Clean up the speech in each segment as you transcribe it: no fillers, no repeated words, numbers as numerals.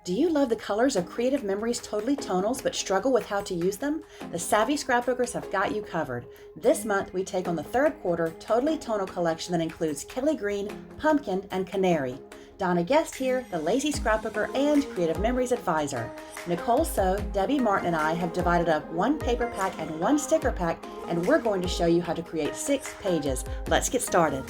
Do you love the colors of Creative Memories Totally Tonals but struggle with how to use them? The savvy scrapbookers have got you covered. This month we take on the third quarter Totally Tonal collection that includes Kelly Green, Pumpkin, and Canary. Donna Guest here, the Lazy Scrapbooker and Creative Memories advisor. Nicole So, Debbie Martin, and I have divided up one paper pack and one sticker pack, and we're going to show you how to create 6 pages. Let's get started.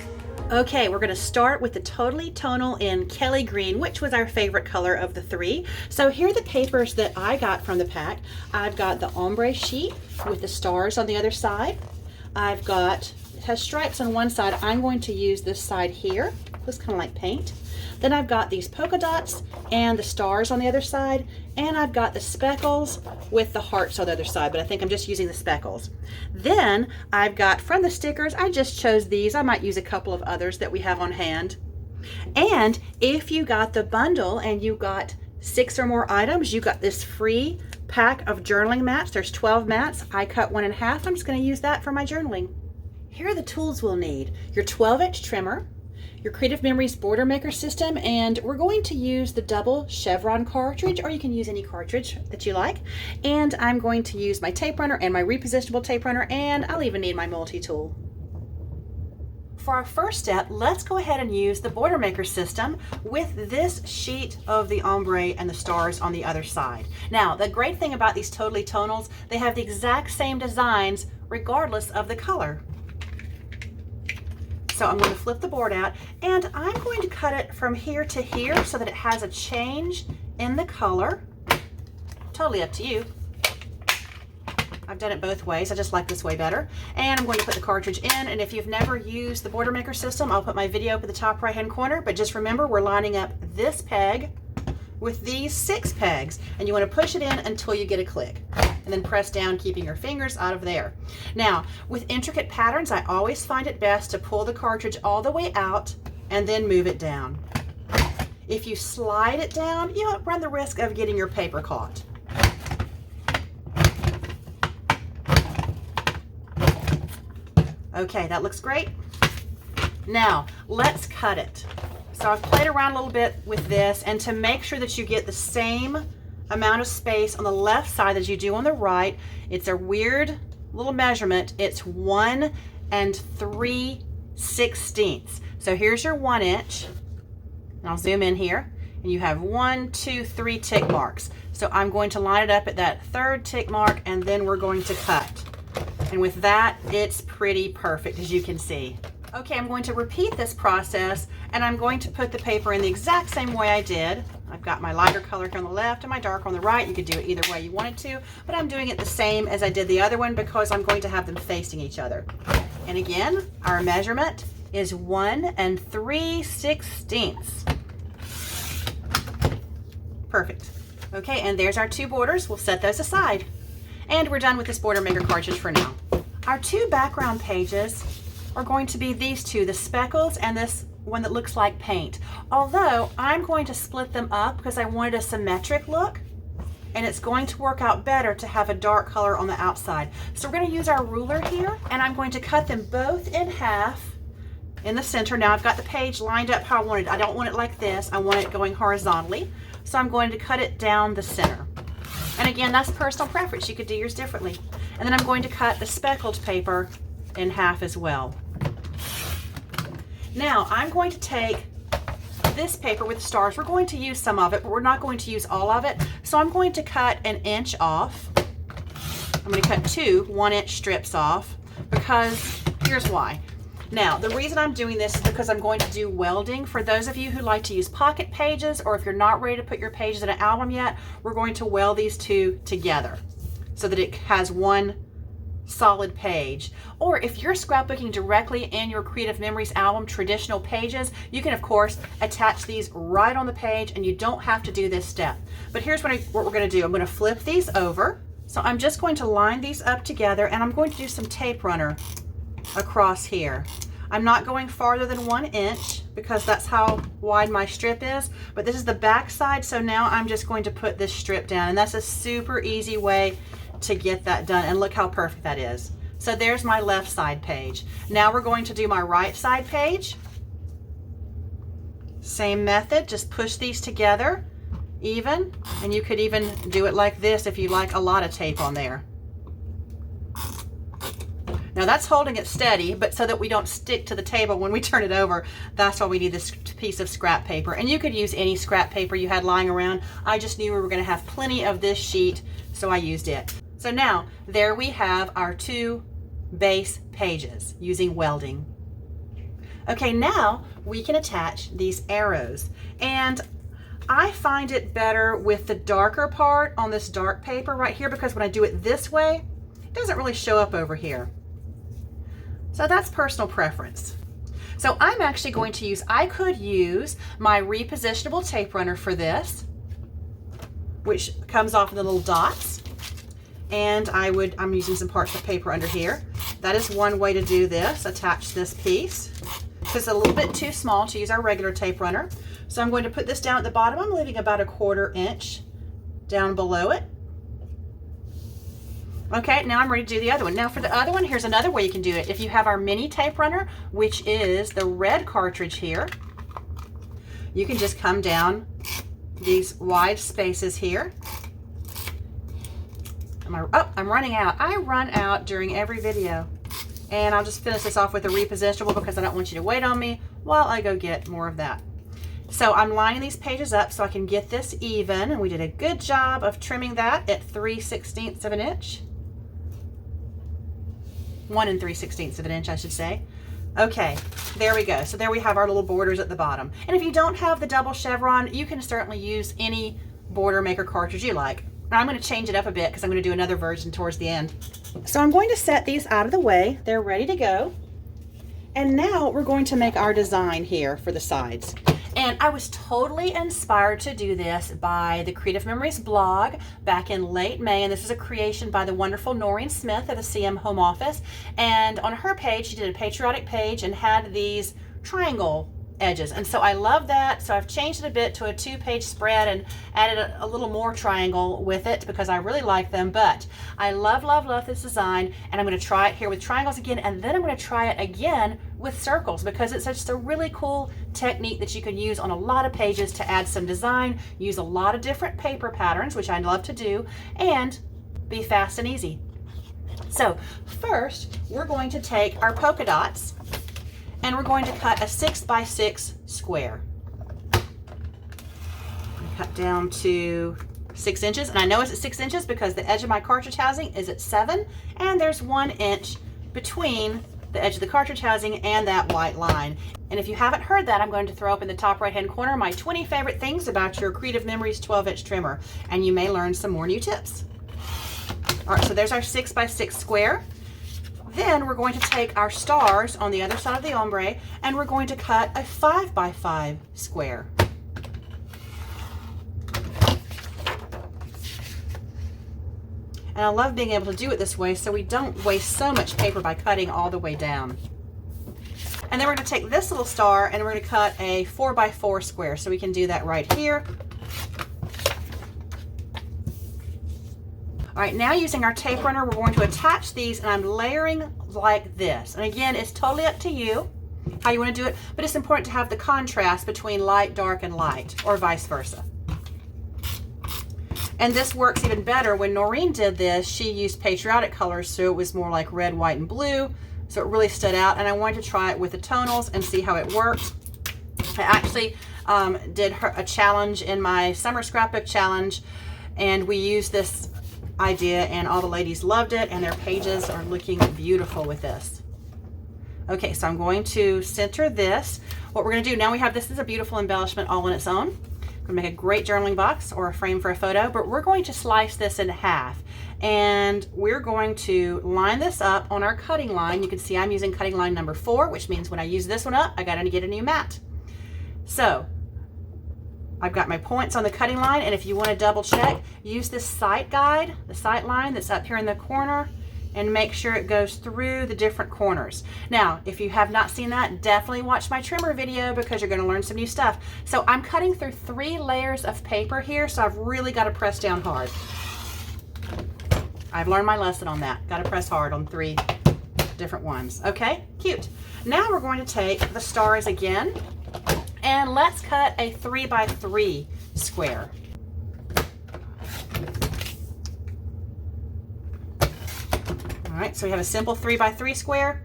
Okay, we're going to start with the Totally Tonal in Kelly Green, which was our favorite color of the 3. So here are the papers that I got from the pack. I've got the ombre sheet with the stars on the other side. I've got, it has stripes on one side. I'm going to use this side here. Looks kind of like paint. Then I've got these polka dots and the stars on the other side, and I've got the speckles with the hearts on the other side, but I think I'm just using the speckles. Then I've got, from the stickers, I just chose these. I might use a couple of others that we have on hand. And if you got the bundle and you got 6 or more items, you got this free pack of journaling mats. There's 12 mats. I cut one in half. I'm just going to use that for my journaling. Here are the tools we'll need. Your 12-inch trimmer, your Creative Memories border maker system, and we're going to use the double Chevron cartridge, or you can use any cartridge that you like. And I'm going to use my tape runner and my repositionable tape runner, and I'll even need my multi-tool. For our first step, let's go ahead and use the border maker system with this sheet of the ombre and the stars on the other side. Now, the great thing about these Totally Tonals, they have the exact same designs regardless of the color. So I'm going to flip the board out, and I'm going to cut it from here to here so that it has a change in the color. Totally up to you. I've done it both ways. I just like this way better. And I'm going to put the cartridge in, and if you've never used the border maker system, I'll put my video up at the top right hand corner, but just remember we're lining up this peg with these 6 pegs, and you want to push it in until you get a click, and then press down, keeping your fingers out of there. Now, with intricate patterns, I always find it best to pull the cartridge all the way out and then move it down. If you slide it down, you run the risk of getting your paper caught. Okay, that looks great. Now, let's cut it. So I've played around a little bit with this, and to make sure that you get the same amount of space on the left side as you do on the right, it's a weird little measurement. It's 1 3/16. So here's your 1 inch, and I'll zoom in here, and you have 1, 2, 3 tick marks. So I'm going to line it up at that 3rd tick mark, and then we're going to cut. And with that, it's pretty perfect, as you can see. Okay, I'm going to repeat this process, and I'm going to put the paper in the exact same way I did. I've got my lighter color here on the left and my dark on the right. You could do it either way you wanted to, but I'm doing it the same as I did the other one because I'm going to have them facing each other. And again, our measurement is 1 3/16. Perfect. Okay, and there's our 2 borders. We'll set those aside. And we're done with this border maker cartridge for now. Our 2 background pages are going to be these 2, the speckles and this one that looks like paint. Although I'm going to split them up because I wanted a symmetric look, and it's going to work out better to have a dark color on the outside. So we're going to use our ruler here, and I'm going to cut them both in half in the center. Now I've got the page lined up how I want it. I don't want it like this. I want it going horizontally. So I'm going to cut it down the center. And again, that's personal preference. You could do yours differently. And then I'm going to cut the speckled paper in half as well. Now I'm going to take this paper with the stars. We're going to use some of it, but we're not going to use all of it. So I'm going to cut 1 inch off. I'm going to cut 2 1-inch strips off, because here's why. Now, the reason I'm doing this is because I'm going to do welding. For those of you who like to use pocket pages, or if you're not ready to put your pages in an album yet, we're going to weld these 2 together so that it has one solid page. Or if you're scrapbooking directly in your Creative Memories album traditional pages, you can of course attach these right on the page, and you don't have to do this step. But here's what we're going to do. I'm going to flip these over. So I'm just going to line these up together, and I'm going to do some tape runner across here. I'm not going farther than 1 inch because that's how wide my strip is, but this is the back side, so now I'm just going to put this strip down, and that's a super easy way to get that done, and look how perfect that is. So there's my left side page. Now we're going to do my right side page. Same method, just push these together even, and you could even do it like this if you like a lot of tape on there. Now that's holding it steady, but so that we don't stick to the table when we turn it over, that's why we need this piece of scrap paper. And you could use any scrap paper you had lying around. I just knew we were going to have plenty of this sheet, so I used it. So now there we have our 2 base pages using welding. Okay, now we can attach these arrows, and I find it better with the darker part on this dark paper right here, because when I do it this way, it doesn't really show up over here. So that's personal preference. So I'm actually going to use, I could use my repositionable tape runner for this, which comes off in the little dots. And I'm using some parts of paper under here. That is one way to do this, attach this piece. It's a little bit too small to use our regular tape runner. So I'm going to put this down at the bottom. I'm leaving about a 1/4 inch down below it. Okay, now I'm ready to do the other one. Now for the other one, here's another way you can do it. If you have our mini tape runner, which is the red cartridge here, you can just come down these wide spaces here. I'm running out. I run out during every video. And I'll just finish this off with a repositionable because I don't want you to wait on me while I go get more of that. So I'm lining these pages up so I can get this even, and we did a good job of trimming that at 3/16 of an inch. 1 3/16 of an inch, I should say. Okay, there we go. So there we have our little borders at the bottom. And if you don't have the double chevron, you can certainly use any border maker cartridge you like. Now I'm going to change it up a bit because I'm going to do another version towards the end. So I'm going to set these out of the way. They're ready to go. And now we're going to make our design here for the sides. And I was totally inspired to do this by the Creative Memories blog back in late May. And this is a creation by the wonderful Noreen Smith of the CM Home Office. And on her page, she did a patriotic page and had these triangle edges. And so I love that. So I've changed it a bit to a 2-page spread and added a little more triangle with it because I really like them. But I love, love, love this design. And I'm going to try it here with triangles again. And then I'm going to try it again with circles because it's just a really cool technique that you can use on a lot of pages to add some design, use a lot of different paper patterns, which I love to do, and be fast and easy. So first, we're going to take our polka dots and we're going to cut a 6x6 square. Cut down to 6 inches, and I know it's at 6 inches because the edge of my cartridge housing is at 7, and there's 1 inch between the edge of the cartridge housing and that white line. And if you haven't heard that, I'm going to throw up in the top right-hand corner my 20 favorite things about your Creative Memories 12-inch trimmer, and you may learn some more new tips. All right, so there's our 6x6 square. Then we're going to take our stars on the other side of the ombre and we're going to cut a 5x5 square. And I love being able to do it this way so we don't waste so much paper by cutting all the way down. And then we're going to take this little star and we're going to cut a 4x4 square. So we can do that right here. All right, now using our tape runner, we're going to attach these, and I'm layering like this. And again, it's totally up to you how you want to do it, but it's important to have the contrast between light, dark, and light, or vice versa. And this works even better. When Noreen did this, she used patriotic colors, so it was more like red, white, and blue, so it really stood out, and I wanted to try it with the tonals and see how it worked. I actually did a challenge in my summer scrapbook challenge, and we used this idea and all the ladies loved it, and their pages are looking beautiful with this. Okay, so I'm going to center this. What we're going to do now, we have this is a beautiful embellishment all on its own. We're going to make a great journaling box or a frame for a photo, but we're going to slice this in half, and we're going to line this up on our cutting line. You can see I'm using cutting line number 4, which means when I use this one up, I got to get a new mat. So I've got my points on the cutting line, and if you want to double check, use this sight guide, the sight line that's up here in the corner, and make sure it goes through the different corners. Now, if you have not seen that, definitely watch my trimmer video because you're going to learn some new stuff. So I'm cutting through 3 layers of paper here, so I've really got to press down hard. I've learned my lesson on that. Got to press hard on 3 different ones. Okay, cute. Now we're going to take the stars again, and let's cut a 3x3 square. All right, so we have a simple 3x3 square.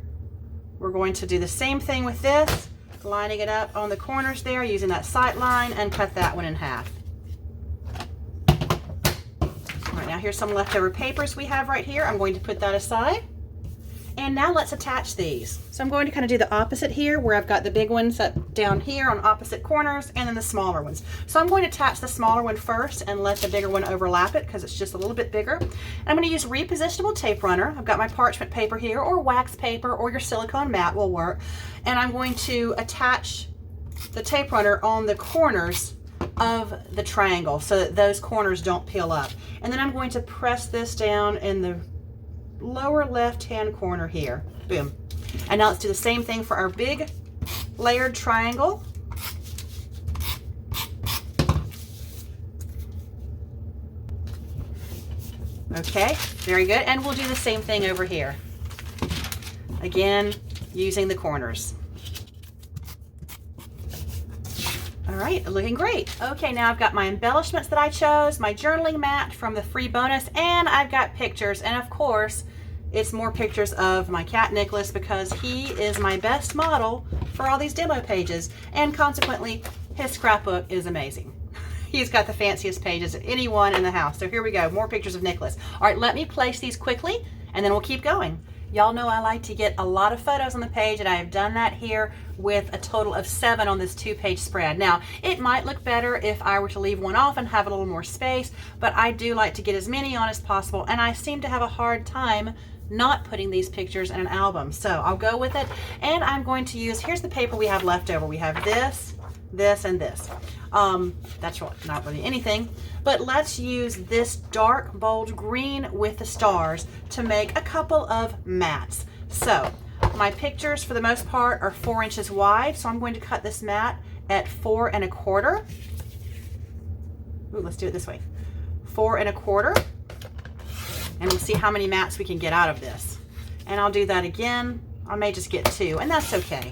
We're going to do the same thing with this, lining it up on the corners there using that sight line, and cut that one in half. All right, now here's some leftover papers we have right here. I'm going to put that aside. And now let's attach these. So I'm going to kind of do the opposite here, where I've got the big ones up down here on opposite corners and then the smaller ones. So I'm going to attach the smaller one first and let the bigger one overlap it because it's just a little bit bigger. And I'm going to use repositionable tape runner. I've got my parchment paper here, or wax paper, or your silicone mat will work. And I'm going to attach the tape runner on the corners of the triangle so that those corners don't peel up. And then I'm going to press this down in the lower left hand corner here. Boom. And now let's do the same thing for our big layered triangle. Okay, very good. And we'll do the same thing over here. Again, using the corners. All right, looking great. Okay, now I've got my embellishments that I chose, my journaling mat from the free bonus, and I've got pictures. And of course, it's more pictures of my cat Nicholas because he is my best model for all these demo pages. And consequently, his scrapbook is amazing. He's got the fanciest pages of anyone in the house. So here we go, more pictures of Nicholas. All right, let me place these quickly and then we'll keep going. Y'all know I like to get a lot of photos on the page, and I have done that here with a total of 7 on this 2-page spread. Now, it might look better if I were to leave one off and have a little more space, but I do like to get as many on as possible, and I seem to have a hard time not putting these pictures in an album. So I'll go with it, and I'm going to use, here's the paper we have left over. We have this, this, and this. That's not really anything, but let's use this dark bold green with the stars to make a couple of mats. So my pictures for the most part are 4 inches wide, so I'm going to cut this mat at 4 1/4. Ooh, let's do it this way. 4 1/4, and we'll see how many mats we can get out of this. And I'll do that again. I may just get 2, and that's okay.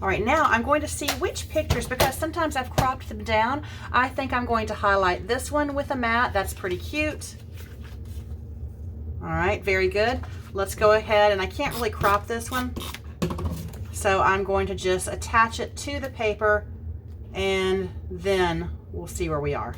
All right, now I'm going to see which pictures, because sometimes I've cropped them down. I think I'm going to highlight this one with a mat. That's pretty cute. All right, very good. Let's go ahead, and I can't really crop this one, so I'm going to just attach it to the paper, and then we'll see where we are.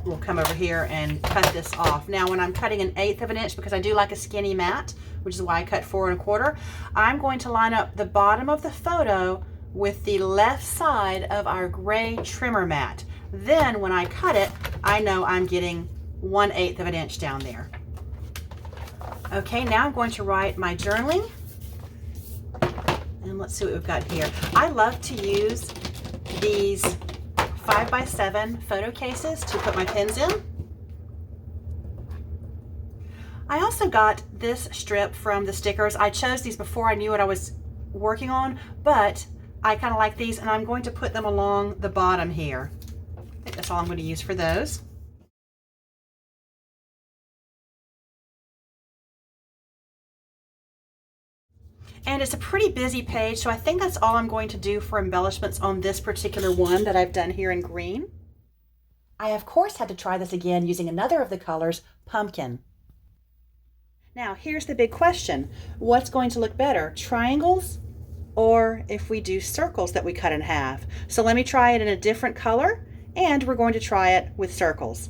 We'll come over here and cut this off. Now, when I'm cutting 1/8 of an inch, because I do like a skinny mat, which is why I cut 4 1/4, I'm going to line up the bottom of the photo with the left side of our gray trimmer mat. Then when I cut it, I know I'm getting 1/8 of an inch down there. Okay, now I'm going to write my journaling. And let's see what we've got here. I love to use these 5x7 photo cases to put my pens in. I also got this strip from the stickers. I chose these before I knew what I was working on, but I kind of like these, and I'm going to put them along the bottom here. I think that's all I'm going to use for those. And it's a pretty busy page, so I think that's all I'm going to do for embellishments on this particular one that I've done here in green. I, of course, had to try this again using another of the colors, pumpkin. Now, here's the big question. What's going to look better, triangles or if we do circles that we cut in half? So let me try it in a different color, and we're going to try it with circles.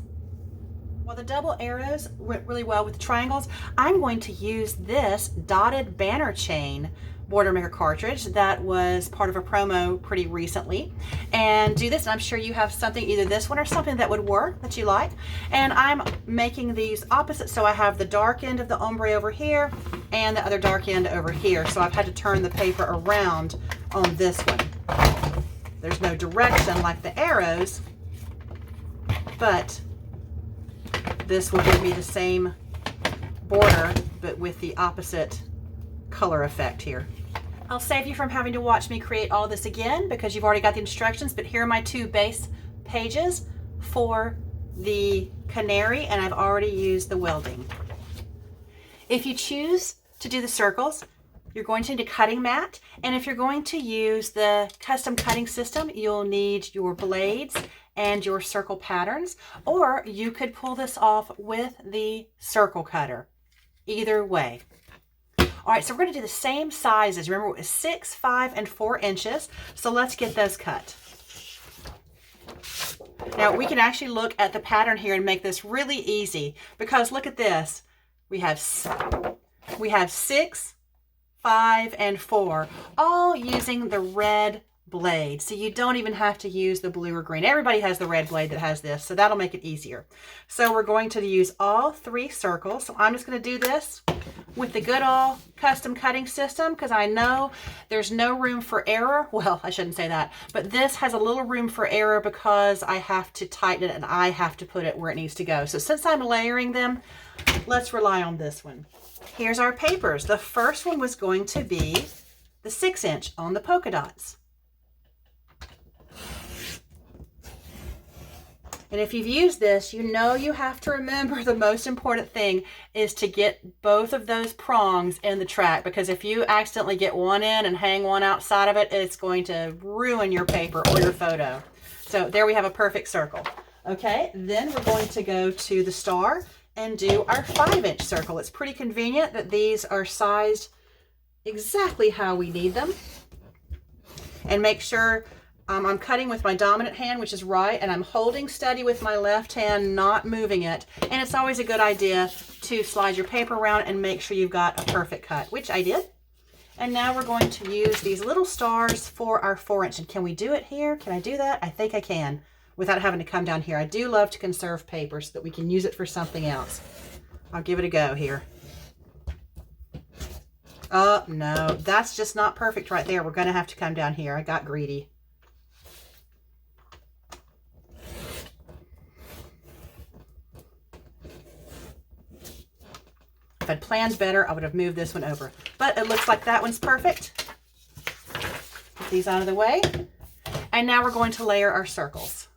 While the double arrows went really well with the triangles, I'm going to use this dotted banner chain border maker cartridge that was part of a promo pretty recently, and do this. And I'm sure you have something, either this one or something that would work that you like. And I'm making these opposite, so I have the dark end of the ombre over here and the other dark end over here. So I've had to turn the paper around on this one. There's no direction like the arrows, but this will give me the same border, but with the opposite color effect here. I'll save you from having to watch me create all this again because you've already got the instructions, but here are my 2 base pages for the canary, and I've already used the welding. If you choose to do the circles, You're going to need a cutting mat, and if you're going to use the custom cutting system, you'll need your blades and your circle patterns, or you could pull this off with the circle cutter. Either way. All right, so we're going to do the same sizes. Remember, it was 6, 5, and 4 inches. So let's get those cut. Now, we can actually look at the pattern here and make this really easy, because look at this. We have 6, 5, and 4, all using the red blade. So you don't even have to use the blue or green. Everybody has the red blade that has this, so that'll make it easier. So we're going to use all 3 circles. So I'm just going to do this with the good old custom cutting system, because I know there's no room for error. Well, I shouldn't say that, but this has a little room for error because I have to tighten it and I have to put it where it needs to go. So since I'm layering them, let's rely on this one. Here's our papers. The first one was going to be the 6-inch on the polka dots. And if you've used this, you know you have to remember the most important thing is to get both of those prongs in the track, because if you accidentally get one in and hang one outside of it, it's going to ruin your paper or your photo. So there we have a perfect circle. Okay, then we're going to go to the star and do our 5-inch circle. It's pretty convenient that these are sized exactly how we need them. And make sure I'm cutting with my dominant hand, which is right, and I'm holding steady with my left hand, not moving it. And it's always a good idea to slide your paper around and make sure you've got a perfect cut, which I did. And now we're going to use these little stars for our 4-inch. And can we do it here? Can I do that? I think I can, without having to come down here. I do love to conserve paper so that we can use it for something else. I'll give it a go here. Oh, no, that's just not perfect right there. We're going to have to come down here. I got greedy. If I'd planned better, I would have moved this one over. But it looks like that one's perfect. Put these out of the way. And now we're going to layer our circles.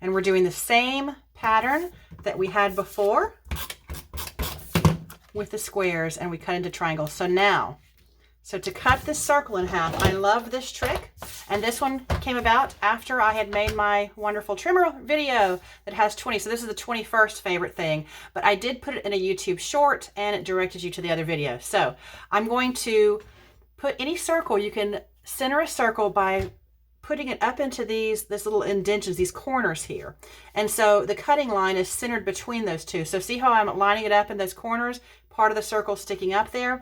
And we're doing the same pattern that we had before with the squares, and we cut into triangles. So to cut this circle in half, I love this trick. And this one came about after I had made my wonderful trimmer video that has 20. So this is the 21st favorite thing, but I did put it in a YouTube short and it directed you to the other video. So I'm going to put any circle. You can center a circle by putting it up into this little indentions, these corners here. And so the cutting line is centered between those two. So see how I'm lining it up in those corners? Part of the circle sticking up there.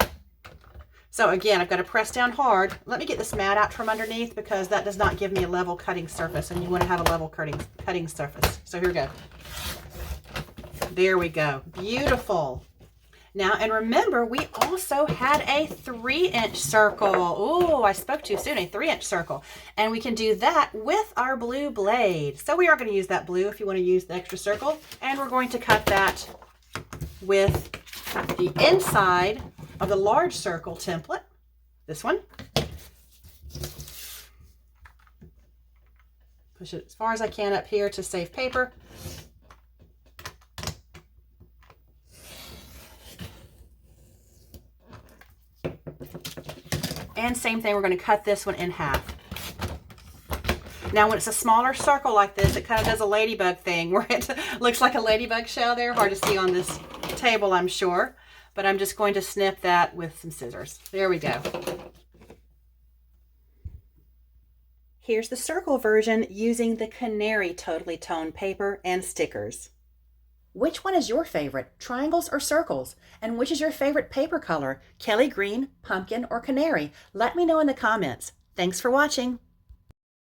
So again, I've got to press down hard. Let me get this mat out from underneath, because that does not give me a level cutting surface, and you want to have a level cutting surface. So here we go. There we go. Beautiful. Now, and remember, we also had a 3-inch circle. Oh, I spoke too soon, a 3-inch circle. And we can do that with our blue blade. So we are going to use that blue if you want to use the extra circle. And we're going to cut that with the inside of the large circle template, this one. Push it as far as I can up here to save paper. And same thing, we're going to cut this one in half. Now, when it's a smaller circle like this, it kind of does a ladybug thing where it looks like a ladybug shell there. Hard to see on this table, I'm sure. But I'm just going to snip that with some scissors. There we go. Here's the circle version using the Canary Totally Toned paper and stickers. Which one is your favorite, triangles or circles? And which is your favorite paper color, Kelly Green, Pumpkin, or Canary? Let me know in the comments. Thanks for watching.